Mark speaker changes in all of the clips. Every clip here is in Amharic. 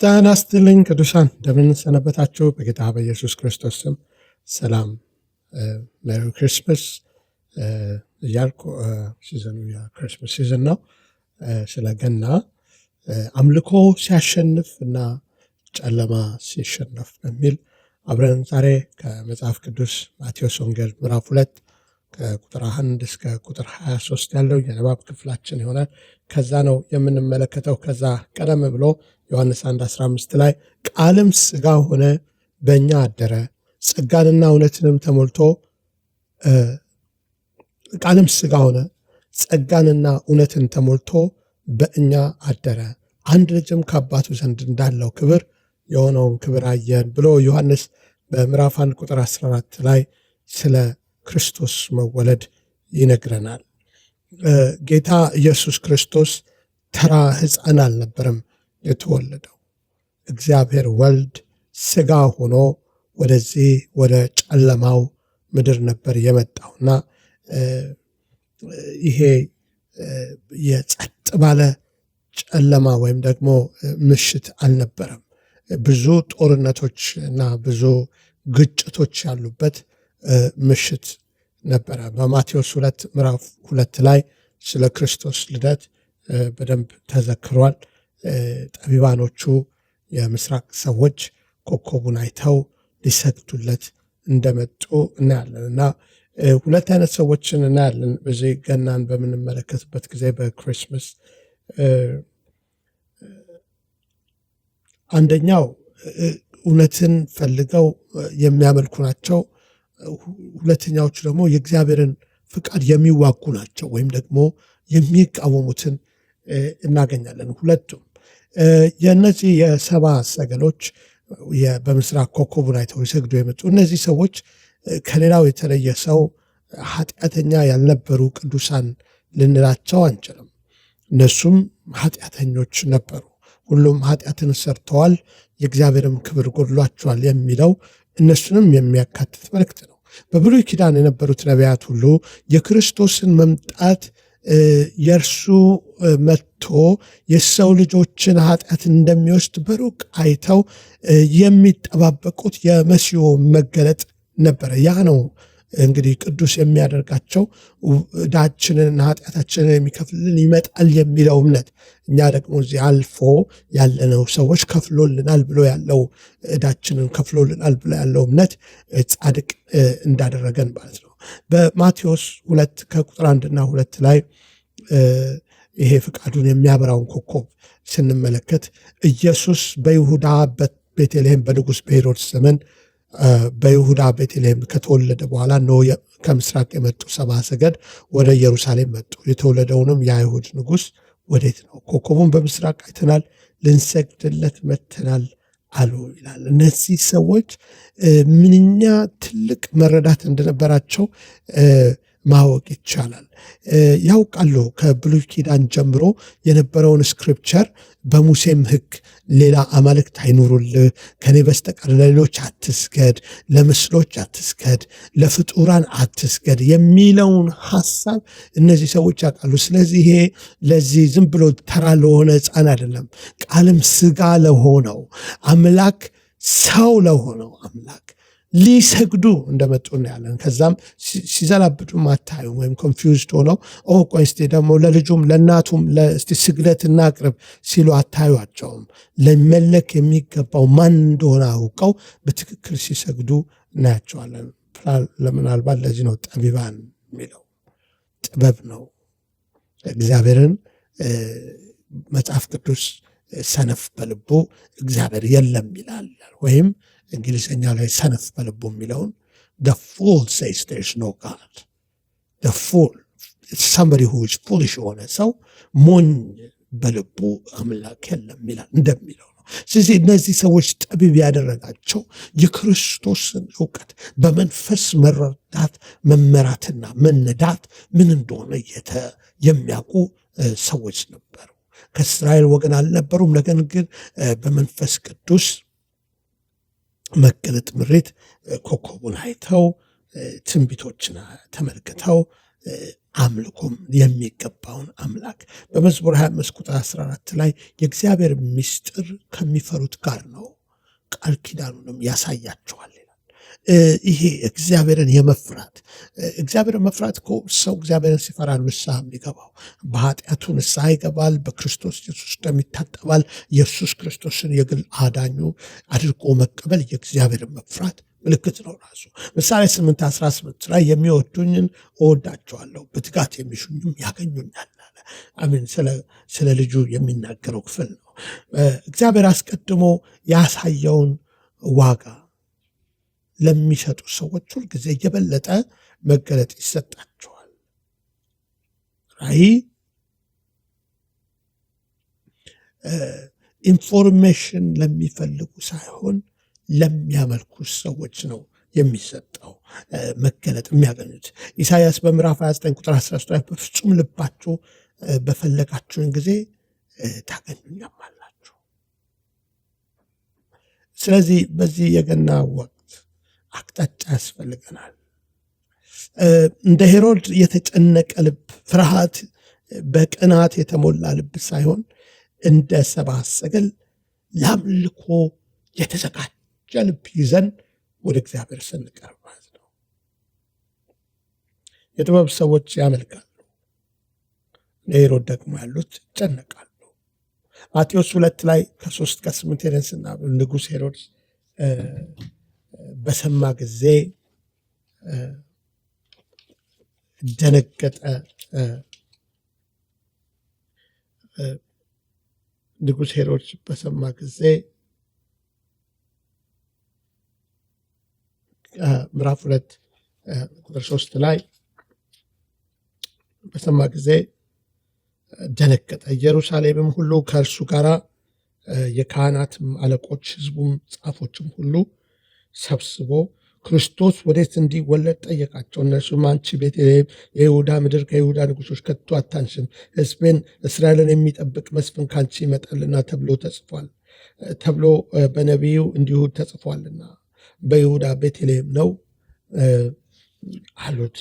Speaker 1: ጤና ይስጥልኝ ቅዱሳን፣ እንደምን ሰነበታችሁ? በጌታ በኢየሱስ ክርስቶስ ስም ሰላም። ሜሪ ክሪስማስ እያልኩ ሲዘኑ የክሪስማስ ሲዝን ነው። ስለ ገና አምልኮ ሲያሸንፍ እና ጨለማ ሲሸነፍ በሚል አብረን ዛሬ ከመጽሐፍ ቅዱስ ማቴዎስ ወንጌል ምዕራፍ 2 ከቁጥር 1 እስከ ቁጥር 23 ያለው የንባብ ክፍላችን ይሆናል። ከዛ ነው የምንመለከተው። ከዛ ቀደም ብሎ ዮሐንስ 1:15 ላይ ቃልም ሥጋ ሆነ በእኛ አደረ፣ ጸጋንና እውነትንም ተሞልቶ ቃልም ሥጋ ሆነ ጸጋንና እውነትን ተሞልቶ በእኛ አደረ፣ አንድ ልጅም ከአባቱ ዘንድ እንዳለው ክብር የሆነውን ክብር አየን ብሎ ዮሐንስ በምዕራፍ 1 ቁጥር 14 ላይ ስለ ክርስቶስ መወለድ ይነግረናል። ጌታ ኢየሱስ ክርስቶስ ተራ ሕፃን አልነበረም የተወለደው። እግዚአብሔር ወልድ ሥጋ ሆኖ ወደዚህ ወደ ጨለማው ምድር ነበር የመጣውና ይሄ የጸጥ ባለ ጨለማ ወይም ደግሞ ምሽት አልነበረም። ብዙ ጦርነቶች እና ብዙ ግጭቶች ያሉበት ምሽት ነበረ። በማቴዎስ 2 ምዕራፍ 2 ላይ ስለ ክርስቶስ ልደት በደንብ ተዘክሯል። ጠቢባኖቹ የምስራቅ ሰዎች ኮከቡን አይተው ሊሰግዱለት እንደመጡ እናያለን እና ሁለት አይነት ሰዎችን እናያለን በዚህ ገናን በምንመለከትበት ጊዜ በክሪስማስ። አንደኛው እውነትን ፈልገው የሚያመልኩ ናቸው። ሁለተኛዎቹ ደግሞ የእግዚአብሔርን ፍቃድ የሚዋጉ ናቸው ወይም ደግሞ የሚቃወሙትን እናገኛለን። ሁለቱም የእነዚህ የሰባ ሰገሎች በምስራቅ ኮከቡን አይተው ሊሰግዱ የመጡ እነዚህ ሰዎች ከሌላው የተለየ ሰው ኃጢአተኛ ያልነበሩ ቅዱሳን ልንላቸው አንችልም። እነሱም ኃጢአተኞች ነበሩ። ሁሉም ኃጢአትን ሰርተዋል፣ የእግዚአብሔርም ክብር ጎድሏቸዋል የሚለው እነሱንም የሚያካትት መልእክት ነው። በብሉይ ኪዳን የነበሩት ነቢያት ሁሉ የክርስቶስን መምጣት የእርሱ መጥቶ የሰው ልጆችን ኃጢአት እንደሚወስድ በሩቅ አይተው የሚጠባበቁት የመሲሁ መገለጥ ነበረ። ያ ነው እንግዲህ ቅዱስ የሚያደርጋቸው። ዕዳችንን ኃጢአታችንን የሚከፍልልን ይመጣል የሚለው እምነት። እኛ ደግሞ እዚህ አልፎ ያለነው ሰዎች ከፍሎልናል ብሎ ያለው ዕዳችንን ከፍሎልናል ብሎ ያለው እምነት ጻድቅ እንዳደረገን ማለት ነው። በማቴዎስ 2 ከቁጥር 1 እና 2 ላይ ይሄ ፍቃዱን የሚያበራውን ኮከብ ስንመለከት ኢየሱስ በይሁዳ ቤተልሔም በንጉሥ በሄሮድስ ዘመን በይሁዳ ቤተልሔም ከተወለደ በኋላ ነው ከምስራቅ የመጡ ሰብአ ሰገል ወደ ኢየሩሳሌም መጡ። የተወለደውንም የአይሁድ ንጉሥ ወዴት ነው? ኮከቡን በምስራቅ አይተናል፣ ልንሰግድለት መጥተናል አሉ ይላል። እነዚህ ሰዎች ምንኛ ትልቅ መረዳት እንደነበራቸው ማወቅ ይቻላል። ያውቃሉ ከብሉይ ኪዳን ጀምሮ የነበረውን ስክሪፕቸር። በሙሴም ሕግ ሌላ አማልክት አይኑሩልህ፣ ከኔ በስተቀር ለሌሎች አትስገድ፣ ለምስሎች አትስገድ፣ ለፍጡራን አትስገድ የሚለውን ሐሳብ እነዚህ ሰዎች ያውቃሉ። ስለዚህ ይሄ ለዚህ ዝም ብሎ ተራ ለሆነ ሕፃን አይደለም፣ ቃልም ሥጋ ለሆነው አምላክ ሰው ለሆነው አምላክ ሊሰግዱ እንደመጡ እናያለን። ከዛም ሲዘላብጡም አታዩም፣ ወይም ኮንፊውዝድ ሆነው ቆይ እስቲ ደግሞ ለልጁም ለእናቱም እስቲ ስግደት እናቅርብ ሲሉ አታዩቸውም። ለመለክ የሚገባው ማን እንደሆነ አውቀው በትክክል ሲሰግዱ እናያቸዋለን። ምናልባት ለዚህ ነው ጠቢባን የሚለው። ጥበብ ነው። እግዚአብሔርን መጽሐፍ ቅዱስ ሰነፍ በልቡ እግዚአብሔር የለም ይላል። ወይም እንግሊዝኛ ላይ ሰነፍ በልቡ የሚለውን the fool says there's no God. the fool somebody who is foolish የሆነ ሰው ሞኝ በልቡ አምላክ የለም ይላል እንደሚለው ነው። ስለዚህ እነዚህ ሰዎች ጠቢብ ያደረጋቸው የክርስቶስን እውቀት በመንፈስ መረዳት መመራትና መነዳት ምን እንደሆነ የሚያውቁ ሰዎች ነበሩ። ከእስራኤል ወገን አልነበሩም። ነገር ግን በመንፈስ ቅዱስ መገለጥ ምሬት ኮከቡን አይተው ትንቢቶችን ተመልክተው አምልኮም የሚገባውን አምላክ በመዝሙር 25 ቁጥር 14 ላይ የእግዚአብሔር ምስጢር ከሚፈሩት ጋር ነው፣ ቃል ኪዳኑንም ያሳያቸዋል ይላል። ይሄ እግዚአብሔርን የመፍራት እግዚአብሔርን መፍራት እኮ ሰው እግዚአብሔርን ሲፈራ ንስሐ የሚገባው በኃጢአቱ ንስሐ ይገባል፣ በክርስቶስ ኢየሱስ ደም ይታጠባል። ኢየሱስ ክርስቶስን የግል አዳኙ አድርጎ መቀበል የእግዚአብሔርን መፍራት ምልክት ነው። ራሱ ምሳሌ 8:18 ላይ የሚወዱኝን እወዳቸዋለሁ፣ በትጋት የሚሹኝም ያገኙኛል አለ። አሜን። ስለ ልጁ የሚናገረው ክፍል ነው። እግዚአብሔር አስቀድሞ ያሳየውን ዋጋ ለሚሰጡ ሰዎች ሁልጊዜ የበለጠ መገለጥ ይሰጣቸዋል። ራእይ ኢንፎርሜሽን ለሚፈልጉ ሳይሆን ለሚያመልኩ ሰዎች ነው የሚሰጠው መገለጥ የሚያገኙት። ኢሳይያስ በምዕራፍ 29 ቁጥር 13 ላይ በፍጹም ልባችሁ በፈለጋችሁን ጊዜ ታገኙኛላችሁ። ስለዚህ በዚህ የገና ወቅት አቅጣጫ ያስፈልገናል። እንደ ሄሮድ የተጨነቀ ልብ፣ ፍርሃት በቅናት የተሞላ ልብ ሳይሆን እንደ ሰብአ ሰገል ለአምልኮ የተዘጋጀ ልብ ይዘን ወደ እግዚአብሔር ስንቀርብ ማለት ነው። የጥበብ ሰዎች ያመልካሉ፣ ሄሮድ ደግሞ ያሉት ይጨነቃሉ። ማቴዎስ 2 ላይ ከ3-8 ሄደን ስናነብ ንጉሥ ሄሮድስ በሰማ ጊዜ ደነገጠ። ንጉሥ ሄሮድስ በሰማ ጊዜ ምዕራፍ 2 ቁጥር 3 ላይ በሰማ ጊዜ ደነገጠ። ኢየሩሳሌምም ሁሉ ከእርሱ ጋር የካህናትም አለቆች፣ ሕዝቡም ጻፎችም ሁሉ ሰብስቦ ክርስቶስ ወዴት እንዲወለድ ጠየቃቸው። እነርሱም አንቺ ቤተልሔም የይሁዳ ምድር ከይሁዳ ንጉሶች ከቶ አታንሽም፣ ሕዝቤን እስራኤልን የሚጠብቅ መስፍን ካንቺ ይመጣልና ተብሎ በነቢዩ እንዲሁ ተጽፏልና በይሁዳ ቤተልሔም ነው አሉት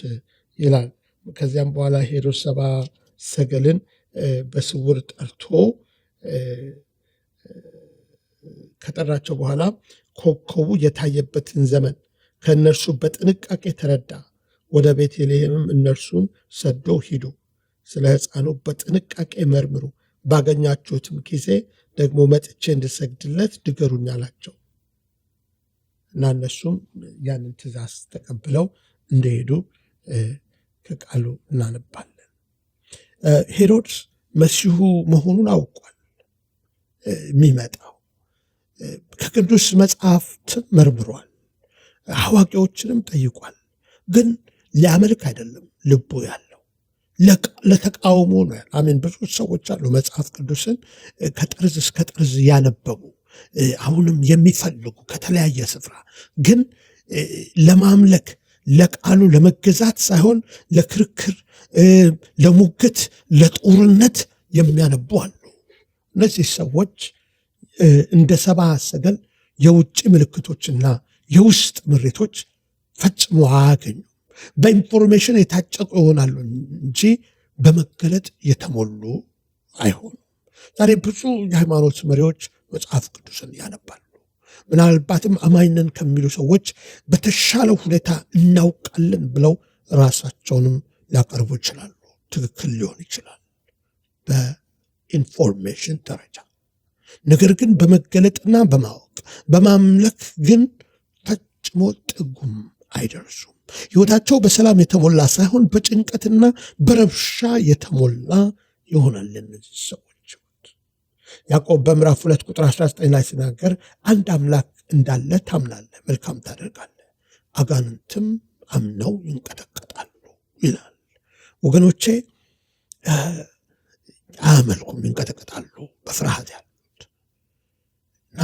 Speaker 1: ይላል። ከዚያም በኋላ ሄሮድስ ሰብአ ሰገልን በስውር ጠርቶ ከጠራቸው በኋላ ኮከቡ የታየበትን ዘመን ከእነርሱ በጥንቃቄ ተረዳ። ወደ ቤተልሔምም እነርሱን ሰዶ ሂዱ፣ ስለ ሕፃኑ በጥንቃቄ መርምሩ፣ ባገኛችሁትም ጊዜ ደግሞ መጥቼ እንድሰግድለት ንገሩኝ አላቸው እና እነሱም ያንን ትእዛዝ ተቀብለው እንደሄዱ ከቃሉ እናነባለን። ሄሮድስ መሲሁ መሆኑን አውቋል። የሚመጣው ከቅዱስ መጽሐፍትም መርምሯል፣ አዋቂዎችንም ጠይቋል። ግን ሊያመልክ አይደለም ልቡ ያለው፣ ለተቃውሞ ነው ያለው። አሜን። ብዙ ሰዎች አሉ መጽሐፍ ቅዱስን ከጠርዝ እስከ ጠርዝ ያነበቡ አሁንም የሚፈልጉ ከተለያየ ስፍራ፣ ግን ለማምለክ ለቃሉ ለመገዛት ሳይሆን ለክርክር፣ ለሙግት፣ ለጦርነት የሚያነቡ አሉ። እነዚህ ሰዎች እንደ ሰብአ ሰገል የውጭ ምልክቶችና የውስጥ ምሬቶች ፈጽሞ አያገኙም። በኢንፎርሜሽን የታጨቁ ይሆናሉ እንጂ በመገለጥ የተሞሉ አይሆኑም። ዛሬ ብዙ የሃይማኖት መሪዎች መጽሐፍ ቅዱስን ያነባሉ። ምናልባትም አማኝነን ከሚሉ ሰዎች በተሻለ ሁኔታ እናውቃለን ብለው ራሳቸውንም ሊያቀርቡ ይችላሉ። ትክክል ሊሆን ይችላል በኢንፎርሜሽን ደረጃ። ነገር ግን በመገለጥና በማወቅ በማምለክ ግን ፈጽሞ ጥጉም አይደርሱም። ሕይወታቸው በሰላም የተሞላ ሳይሆን በጭንቀትና በረብሻ የተሞላ ይሆናል እነዚህ ሰዎች። ያዕቆብ በምዕራፍ 2 ቁጥር 19 ላይ ሲናገር አንድ አምላክ እንዳለ ታምናለህ፣ መልካም ታደርጋለህ፣ አጋንንትም አምነው ይንቀጠቀጣሉ ይላል። ወገኖቼ አያመልኩም፣ ይንቀጠቀጣሉ በፍርሃት ያሉት እና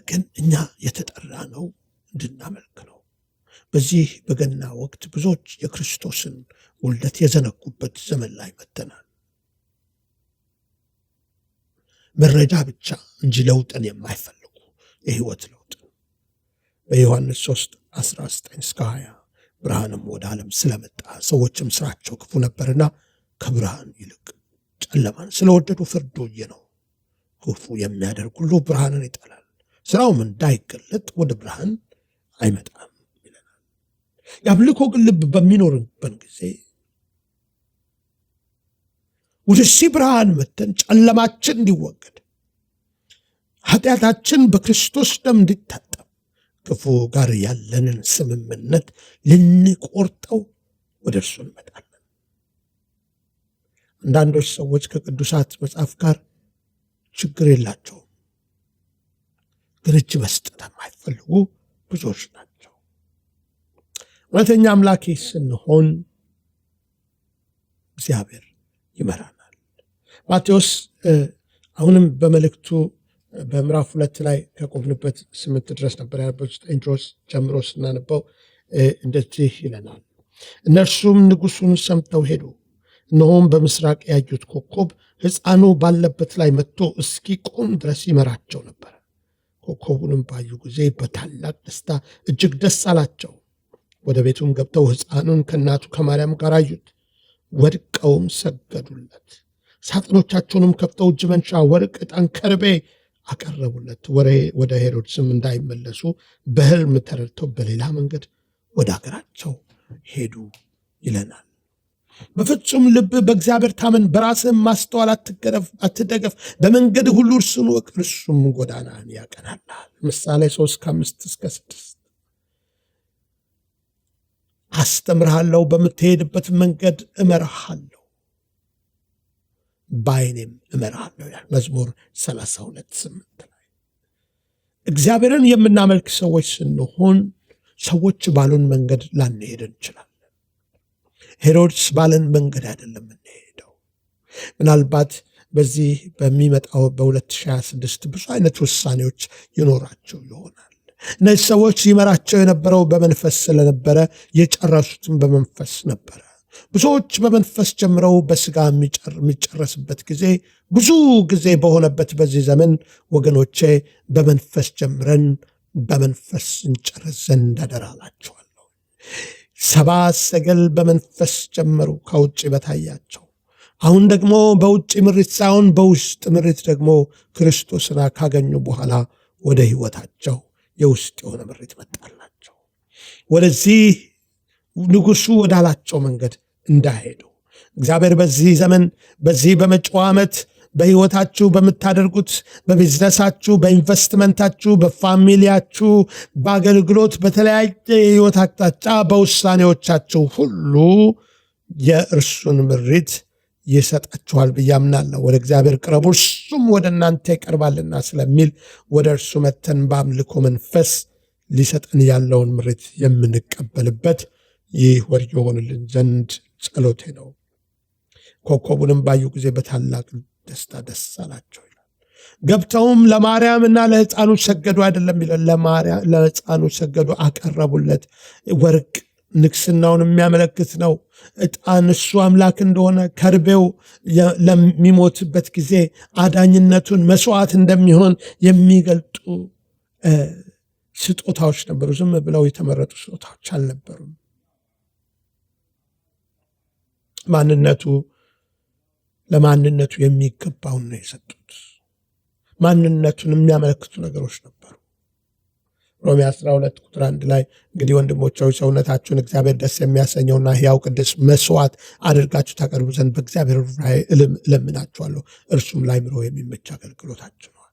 Speaker 1: ግን እኛ የተጠራ ነው እንድናመልክ ነው። በዚህ በገና ወቅት ብዙዎች የክርስቶስን ውልደት የዘነጉበት ዘመን ላይ መጥተናል። መረጃ ብቻ እንጂ ለውጥን የማይፈልጉ የህይወት ለውጥ በዮሐንስ 3:19-20 ብርሃንም ወደ ዓለም ስለመጣ ሰዎችም ስራቸው ክፉ ነበርና ከብርሃን ይልቅ ጨለማን ስለወደዱ ፍርዱ ነው። ክፉ የሚያደርግ ሁሉ ብርሃንን ይጠላል፣ ስራውም እንዳይገለጥ ወደ ብርሃን አይመጣም ይለናል። የአምልኮ ግን ልብ በሚኖርበት ጊዜ ወደዚህ ብርሃን መተን ጨለማችን እንዲወገድ፣ ኃጢአታችን በክርስቶስ ደም እንዲታጠብ፣ ክፉ ጋር ያለንን ስምምነት ልንቆርጠው ወደ እርሱ እንመጣለን። አንዳንዶች ሰዎች ከቅዱሳት መጽሐፍ ጋር ችግር የላቸውም፣ ግን እጅ መስጠት የማይፈልጉ ብዙዎች ናቸው። እውነተኛ አምላኬ ስንሆን እግዚአብሔር ይመራናል። ማቴዎስ አሁንም በመልእክቱ በምዕራፍ 2 ላይ ከቆምንበት 8 ድረስ ነበር ያለበት 9 ድረስ ጀምሮ ስናነበው እንደዚህ ይለናል። እነርሱም ንጉሡን ሰምተው ሄዱ። እነሆም በምስራቅ ያዩት ኮከብ ሕፃኑ ባለበት ላይ መጥቶ እስኪቆም ድረስ ይመራቸው ነበር። ኮከቡንም ባዩ ጊዜ በታላቅ ደስታ እጅግ ደስ አላቸው። ወደ ቤቱም ገብተው ሕፃኑን ከእናቱ ከማርያም ጋር አዩት፣ ወድቀውም ሰገዱለት። ሳጥኖቻቸውንም ከፍተው እጅ መንሻ፣ ወርቅ፣ ዕጣን፣ ከርቤ አቀረቡለት። ወደ ሄሮድስም እንዳይመለሱ በሕልም ተረድተው በሌላ መንገድ ወደ አገራቸው ሄዱ ይለናል። በፍጹም ልብ በእግዚአብሔር ታመን፣ በራስህም ማስተዋል አትደገፍ፣ በመንገድ ሁሉ እርሱን እወቅ፣ እርሱም ጎዳናን ያቀናልሃል። ምሳሌ 3:5-6 አስተምርሃለሁ፣ በምትሄድበት መንገድ እመርሃለሁ፣ በዓይኔም እመርሃለሁ ይላል መዝሙር 32:8 ላይ። እግዚአብሔርን የምናመልክ ሰዎች ስንሆን ሰዎች ባሉን መንገድ ላንሄድ እንችላለን። ሄሮድስ ባለን መንገድ አይደለም የምንሄደው። ምናልባት በዚህ በሚመጣው በ2026 ብዙ አይነት ውሳኔዎች ይኖራቸው ይሆናል። እነዚህ ሰዎች ይመራቸው የነበረው በመንፈስ ስለነበረ የጨረሱትም በመንፈስ ነበረ። ብዙዎች በመንፈስ ጀምረው በስጋ የሚጨረስበት ጊዜ ብዙ ጊዜ በሆነበት በዚህ ዘመን ወገኖቼ በመንፈስ ጀምረን በመንፈስ እንጨርስ ዘንድ አደራ እላችኋለሁ። 70 ሰገል በመንፈስ ጀመሩ ከውጭ በታያቸው። አሁን ደግሞ በውጭ ምሪት ሳይሆን በውስጥ ምሪት ደግሞ ክርስቶስን ካገኙ በኋላ ወደ ሕይወታቸው የውስጥ የሆነ ምሪት መጣላቸው። ወደዚህ ንጉሡ ወዳላቸው መንገድ እንዳይሄዱ እግዚአብሔር በዚህ ዘመን በዚህ በመጪው ዓመት በሕይወታችሁ በምታደርጉት በቢዝነሳችሁ፣ በኢንቨስትመንታችሁ፣ በፋሚሊያችሁ፣ በአገልግሎት፣ በተለያየ የሕይወት አቅጣጫ በውሳኔዎቻችሁ ሁሉ የእርሱን ምሪት ይሰጣችኋል ብዬ አምናለሁ። ወደ እግዚአብሔር ቅረቡ እርሱም ወደ እናንተ ይቀርባልና ስለሚል ወደ እርሱ መተን በአምልኮ መንፈስ ሊሰጠን ያለውን ምሪት የምንቀበልበት ይህ ወር የሆንልን ዘንድ ጸሎቴ ነው። ኮከቡንም ባዩ ጊዜ በታላቅ ደስታ ደስ አላቸው ይላል። ገብተውም ለማርያምና ለሕፃኑ ሰገዱ አይደለም ይላል። ለሕፃኑ ሰገዱ፣ አቀረቡለት። ወርቅ ንግስናውን የሚያመለክት ነው። ዕጣን እሱ አምላክ እንደሆነ፣ ከርቤው ለሚሞትበት ጊዜ አዳኝነቱን መስዋዕት እንደሚሆን የሚገልጡ ስጦታዎች ነበሩ። ዝም ብለው የተመረጡ ስጦታዎች አልነበሩም። ለማንነቱ የሚገባውን ነው የሰጡት። ማንነቱን የሚያመለክቱ ነገሮች ነበሩ። ሮሜ 12:1 ላይ እንግዲህ ወንድሞች ሆይ ሰውነታችሁን እግዚአብሔር ደስ የሚያሰኘውና ሕያው ቅዱስ መስዋዕት አድርጋችሁ ታቀርቡ ዘንድ በእግዚአብሔር ራእይ እለምናችኋለሁ፣ እርሱም ለአእምሮ የሚመች አገልግሎታችሁ ነው።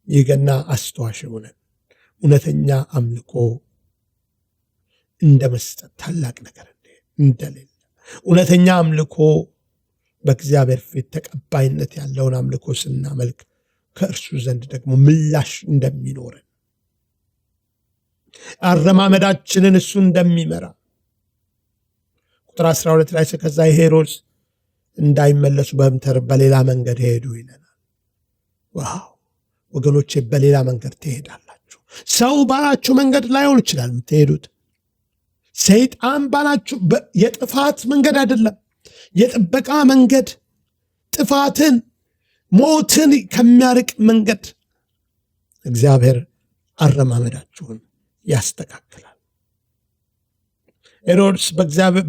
Speaker 1: ይህ ገና አስተዋሽ ሆነን እውነተኛ አምልኮ እንደ መስጠት ታላቅ ነገር እንደሌለ፣ እውነተኛ አምልኮ በእግዚአብሔር ፊት ተቀባይነት ያለውን አምልኮ ስናመልክ ከእርሱ ዘንድ ደግሞ ምላሽ እንደሚኖረን፣ አረማመዳችንን እሱ እንደሚመራ ቁጥር 12 ላይ ከዛ ሄሮድስ እንዳይመለሱ በሌላ መንገድ ሄዱ ይለናል። ዋው ወገኖቼ፣ በሌላ መንገድ ትሄዳላችሁ። ሰው ባላችሁ መንገድ ላይሆን ይችላል የምትሄዱት። ሰይጣን ባላችሁ የጥፋት መንገድ አይደለም፣ የጥበቃ መንገድ፣ ጥፋትን ሞትን ከሚያርቅ መንገድ እግዚአብሔር አረማመዳችሁን ያስተካክላል። ሄሮድስ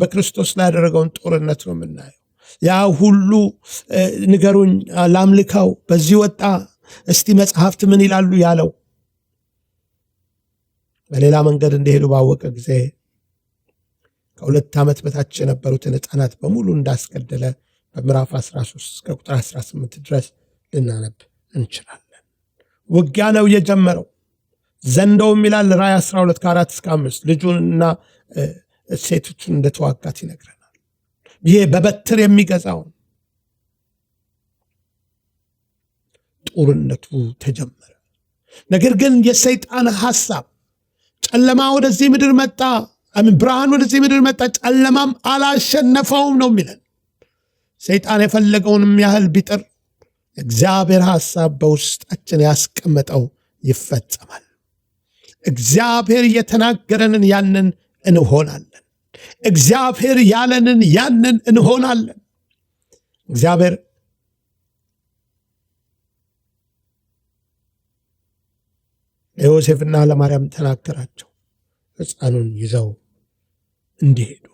Speaker 1: በክርስቶስ ላይ ያደረገውን ጦርነት ነው የምናየው። ያ ሁሉ ንገሩኝ ላምልከው በዚህ ወጣ እስቲ መጽሐፍት ምን ይላሉ ያለው በሌላ መንገድ እንደሄዱ ባወቀ ጊዜ ከ2 ዓመት በታች የነበሩትን ሕፃናት በሙሉ እንዳስገደለ በምዕራፍ 13 እስከ ቁጥር 18 ድረስ ልናነብ እንችላለን። ውጊያ ነው የጀመረው። ዘንዶውም ይላል ራእይ 12 ከ4 እስከ 5 ልጁንና ሴቶቹን እንደተዋጋት ይነግረናል። ይሄ በበትር የሚገዛውን ጦርነቱ ተጀመረ። ነገር ግን የሰይጣን ሐሳብ ጨለማ ወደዚህ ምድር መጣ፣ ብርሃን ወደዚህ ምድር መጣ፣ ጨለማም አላሸነፈውም ነው የሚለን። ሰይጣን የፈለገውንም ያህል ቢጥር እግዚአብሔር ሐሳብ በውስጣችን ያስቀመጠው ይፈጸማል። እግዚአብሔር የተናገረንን ያንን እንሆናለን። እግዚአብሔር ያለንን ያንን እንሆናለን። እግዚአብሔር ለዮሴፍና ለማርያም ተናገራቸው፣ ሕፃኑን ይዘው እንዲሄዱ።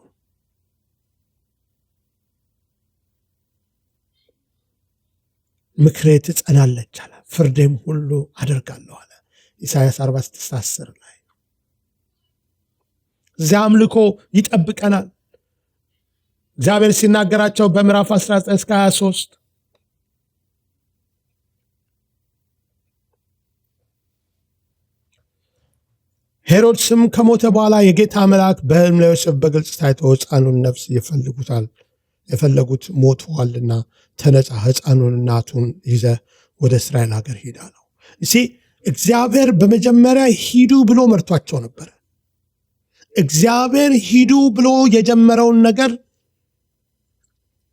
Speaker 1: ምክሬ ትጸናለች አለ፣ ፍርዴም ሁሉ አደርጋለሁ አለ። ኢሳይያስ 46:10 ላይ እዚያ አምልኮ ይጠብቀናል። እግዚአብሔር ሲናገራቸው በምዕራፍ 19 እስከ 23 ሄሮድስም ከሞተ በኋላ የጌታ መልአክ በሕልም ለዮሴፍ በግልጽ ታይቶ ሕፃኑን ነፍስ የፈለጉት ሞተዋልና ተነሳ፣ ሕፃኑን እናቱን ይዘ ወደ እስራኤል ሀገር ሂድ አለው። እግዚአብሔር በመጀመሪያ ሂዱ ብሎ መርቷቸው ነበር። እግዚአብሔር ሂዱ ብሎ የጀመረውን ነገር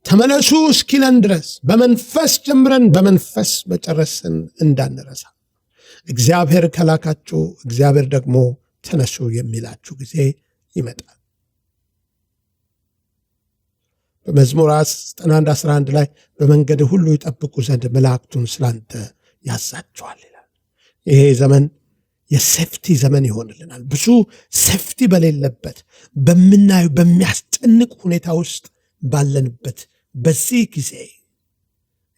Speaker 1: ተመለሱ እስኪለን ድረስ በመንፈስ ጀምረን በመንፈስ መጨረስን እንዳንረሳ። እግዚአብሔር ከላካችሁ እግዚአብሔር ደግሞ ተነሱ የሚላችሁ ጊዜ ይመጣል። በመዝሙር 91:11 ላይ በመንገድ ሁሉ ይጠብቁ ዘንድ መላእክቱን ስላንተ ያዛቸዋል ይላል። ይሄ ዘመን የሴፍቲ ዘመን ይሆንልናል። ብዙ ሴፍቲ በሌለበት በምናየው በሚያስጨንቅ ሁኔታ ውስጥ ባለንበት በዚህ ጊዜ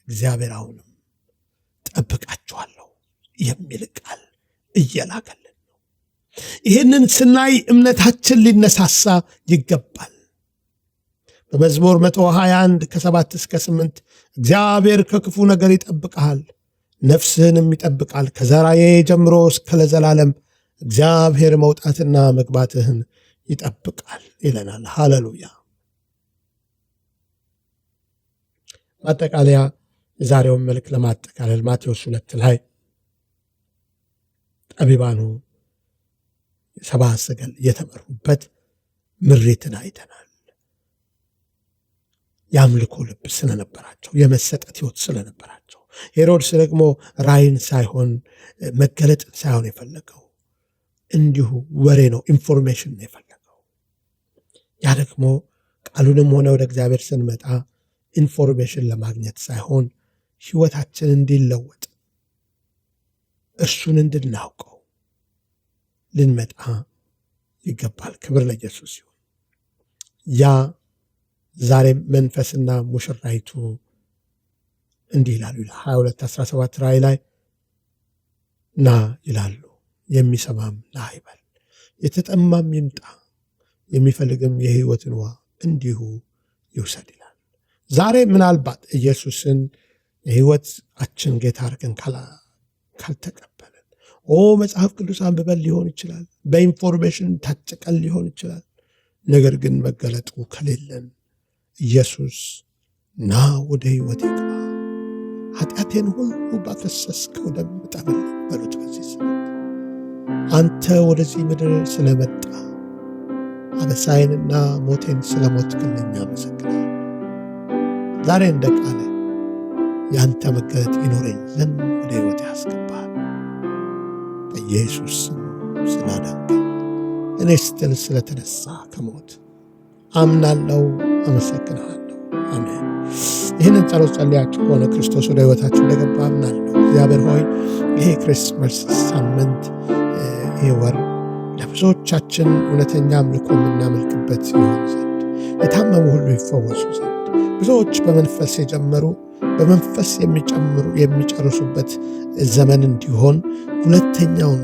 Speaker 1: እግዚአብሔር አሁንም ጠብቃችኋለሁ የሚል ቃል እየላከልን ነው። ይህንን ስናይ እምነታችን ሊነሳሳ ይገባል። በመዝሙር 121 ከ7 እስከ 8 እግዚአብሔር ከክፉ ነገር ይጠብቅሃል፣ ነፍስህንም ይጠብቃል፣ ከዘራዬ ጀምሮ እስከ ለዘላለም እግዚአብሔር መውጣትና መግባትህን ይጠብቃል ይለናል። ሃሌሉያ። ማጠቃለያ የዛሬውን መልእክት ለማጠቃለል ማቴዎስ 2 ላይ ጠቢባኑ ሰብአ ሰገል የተመሩበት ምሪትን አይተናል። የአምልኮ ልብ ስለነበራቸው፣ የመሰጠት ሕይወት ስለነበራቸው። ሄሮድስ ደግሞ ራእይን ሳይሆን መገለጥን ሳይሆን የፈለገው እንዲሁ ወሬ ነው፣ ኢንፎርሜሽን ነው የፈለገው። ያ ደግሞ ቃሉንም ሆነ ወደ እግዚአብሔር ስንመጣ ኢንፎርሜሽን ለማግኘት ሳይሆን ሕይወታችን እንዲለወጥ እርሱን እንድናውቀው ልንመጣ ይገባል። ክብር ለኢየሱስ ይሁን። ያ ዛሬም መንፈስና ሙሽራይቱ እንዲህ ይላሉ። 22:17 ራእይ ላይ ና ይላሉ፣ የሚሰማም ና ይበል፣ የተጠማም ይምጣ፣ የሚፈልግም የሕይወትን ውሃ እንዲሁ ይውሰድ ይላል። ዛሬ ምናልባት ኢየሱስን የሕይወታችን ጌታ አድርገን ካልተቀበልን መጽሐፍ ቅዱስ አንብበን ሊሆን ይችላል፣ በኢንፎርሜሽን ታጭቀን ሊሆን ይችላል። ነገር ግን መገለጡ ከሌለን ኢየሱስ ና ወደ ሕይወት ይግባ፣ ኃጢአቴን ሁሉ ባፈሰስከው ደም እጠብልኝ በሉት። በዚህ ሰዓት አንተ ወደዚህ ምድር ስለመጣ አበሳዬንና ሞቴን ስለሞትክልኝ አመሰግናለሁ። ዛሬ እንደ ቃል ያንተ መገለጥ ይኖረኝ ዘንድ ወደ ሕይወት ያስገባል። በኢየሱስ ስም ስላዳንከኝ እኔ ስትል ስለተነሳ ከሞት አምናለሁ፣ አመሰግናለሁ። አሜን። ይህንን ጸሎት ጸልያችሁ ከሆነ ክርስቶስ ወደ ሕይወታችሁ እንደገባ አምናለሁ። እግዚአብሔር ሆይ ይሄ ክሪስማስ ሳምንት፣ ይሄ ወር ለብዙዎቻችን እውነተኛ አምልኮ የምናመልክበት ይሆን ዘንድ፣ የታመሙ ሁሉ ይፈወሱ ዘንድ፣ ብዙዎች በመንፈስ የጀመሩ በመንፈስ የሚጨርሱበት ዘመን እንዲሆን፣ ሁለተኛውን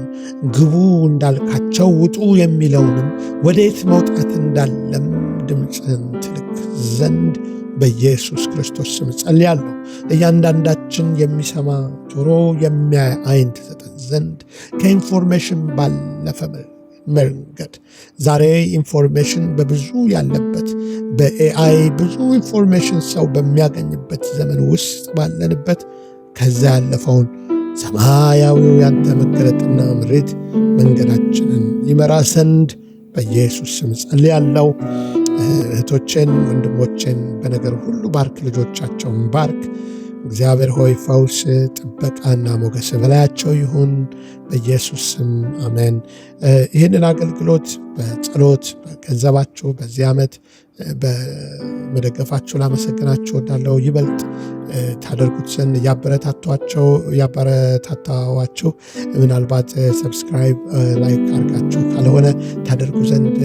Speaker 1: ግቡ እንዳልካቸው ውጡ የሚለውንም ወዴት መውጣት እንዳለም ድምፅህን ትልክ ዘንድ በኢየሱስ ክርስቶስ ስም ጸልያለሁ። ለእያንዳንዳችን የሚሰማ ጆሮ የሚያይ ዓይን ትሰጠን ዘንድ ከኢንፎርሜሽን ባለፈ መንገድ ዛሬ ኢንፎርሜሽን በብዙ ያለበት በኤአይ ብዙ ኢንፎርሜሽን ሰው በሚያገኝበት ዘመን ውስጥ ባለንበት ከዛ ያለፈውን ሰማያዊው ያንተ መገለጥና ምሪት መንገዳችንን ይመራ ዘንድ በኢየሱስ ስም ጸልያለሁ። እህቶቼን ወንድሞቼን በነገር ሁሉ ባርክ፣ ልጆቻቸውን ባርክ። እግዚአብሔር ሆይ ፈውስ፣ ጥበቃና ሞገስ በላያቸው ይሁን በኢየሱስ ስም አሜን። ይህንን አገልግሎት በጸሎት በገንዘባችሁ በዚህ ዓመት በመደገፋችሁ ላመሰግናችሁ ወዳለው ይበልጥ ታደርጉት ዘንድ ያበረታታዋችሁ ምናልባት ሰብስክራይብ ላይክ አድርጋችሁ ካልሆነ ታደርጉ ዘንድ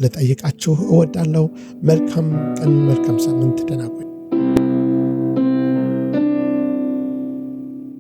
Speaker 1: ልጠይቃችሁ እወዳለሁ። መልካም ቀን፣ መልካም ሳምንት፣ ደህና ቆዩ።